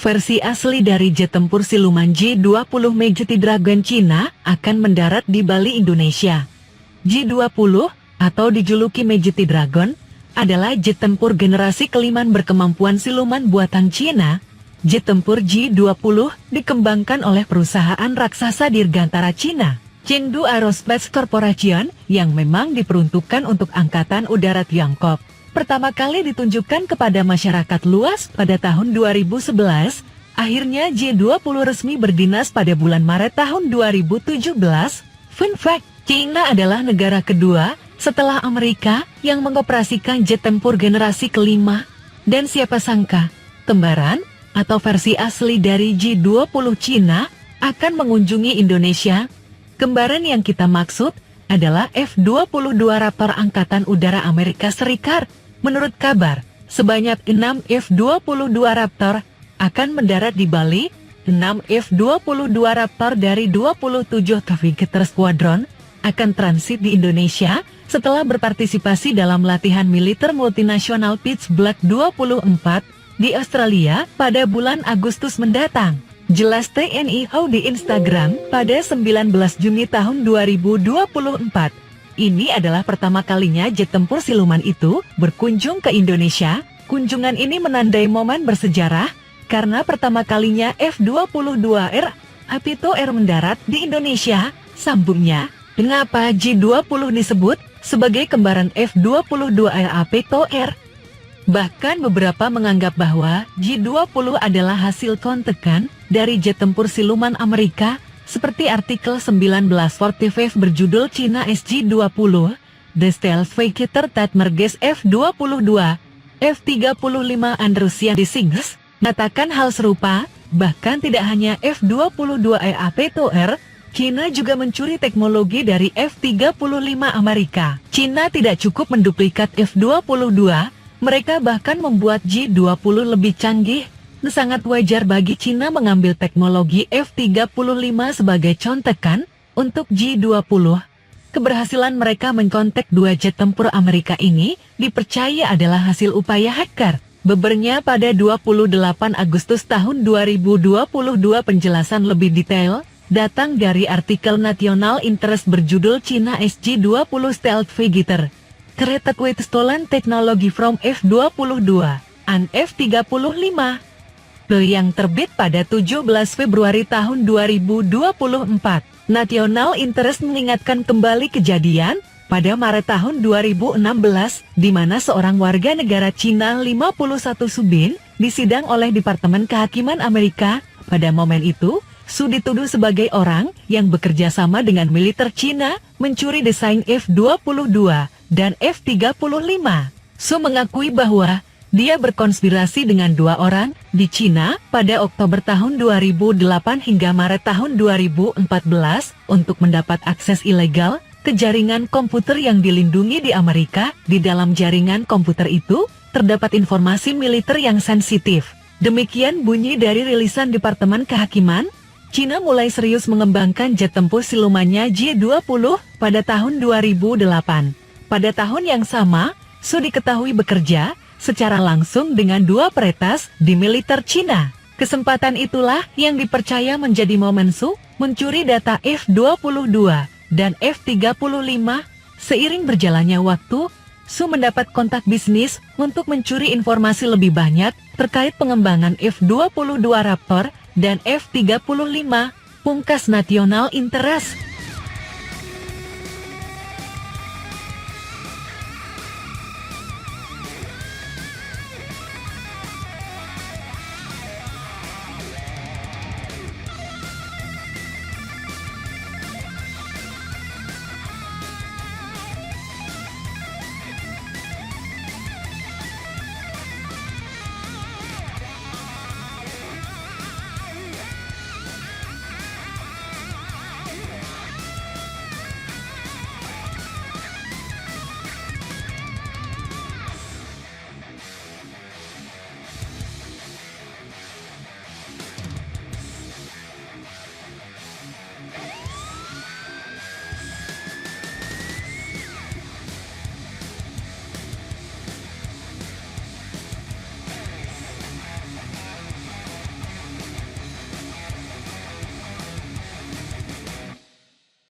Versi asli dari jet tempur siluman J-20 Majesty Dragon Cina akan mendarat di Bali, Indonesia. J-20, atau dijuluki Majesty Dragon, adalah jet tempur generasi kelima berkemampuan siluman buatan Cina. Jet tempur J-20 dikembangkan oleh perusahaan raksasa dirgantara Cina, Chengdu Aerospace Corporation, yang memang diperuntukkan untuk Angkatan Udara Tiongkok. Pertama kali ditunjukkan kepada masyarakat luas pada tahun 2011, akhirnya J-20 resmi berdinas pada bulan Maret tahun 2017. Fun fact, China adalah negara kedua setelah Amerika yang mengoperasikan jet tempur generasi kelima. Dan siapa sangka, kembaran atau versi asli dari J-20 Cina akan mengunjungi Indonesia. Kembaran yang kita maksud adalah F-22 Raptor Angkatan Udara Amerika Serikat. Menurut kabar, sebanyak 6 F-22 Raptor akan mendarat di Bali. 6 F-22 Raptor dari 27 Navigator Squadron akan transit di Indonesia setelah berpartisipasi dalam latihan militer multinasional Pitch Black 24 di Australia pada bulan Agustus mendatang. Jelas TNI HAU di Instagram pada 19 Juni tahun 2024. Ini adalah pertama kalinya jet tempur siluman itu berkunjung ke Indonesia. Kunjungan ini menandai momen bersejarah karena pertama kalinya F-22R Apito R mendarat di Indonesia. Sambungnya, mengapa J-20 disebut sebagai kembaran F-22R Apito R? Bahkan beberapa menganggap bahwa J-20 adalah hasil kontekan dari jet tempur siluman Amerika, seperti artikel 1945 berjudul China SJ-20, The Stealth Fighter That Merges F-22, F-35 and Russian Designs, mengatakan hal serupa. Bahkan tidak hanya F-22R Apito-R, China juga mencuri teknologi dari F-35 Amerika. China tidak cukup menduplikat F-22, mereka bahkan membuat J-20 lebih canggih. Sangat wajar bagi China mengambil teknologi F-35 sebagai contekan untuk J-20. Keberhasilan mereka mengkontak dua jet tempur Amerika ini dipercaya adalah hasil upaya hacker. Bebernya pada 28 Agustus tahun 2022. Penjelasan lebih detail datang dari artikel National Interest berjudul China SJ-20 Stealth Fighter Created with Stolen Technology from F-22 and F-35 yang terbit pada 17 Februari tahun 2024. National Interest mengingatkan kembali kejadian pada Maret tahun 2016, di mana seorang warga negara Cina 51 Subin disidang oleh Departemen Kehakiman Amerika. Pada momen itu, Su dituduh sebagai orang yang bekerja sama dengan militer Cina mencuri desain F-22 dan F-35. Su mengakui bahwa dia berkonspirasi dengan dua orang di Cina pada Oktober tahun 2008 hingga Maret tahun 2014 untuk mendapat akses ilegal ke jaringan komputer yang dilindungi di Amerika. Di dalam jaringan komputer itu terdapat informasi militer yang sensitif. Demikian bunyi dari rilisan Departemen Kehakiman. Cina mulai serius mengembangkan jet tempur silumannya J-20 pada tahun 2008. Pada tahun yang sama, Su diketahui bekerja secara langsung dengan dua peretas di militer Cina. Kesempatan itulah yang dipercaya menjadi momen Su mencuri data F-22 dan F-35. Seiring berjalannya waktu, Su mendapat kontak bisnis untuk mencuri informasi lebih banyak terkait pengembangan F-22 Raptor dan F-35. Pungkas National Interest.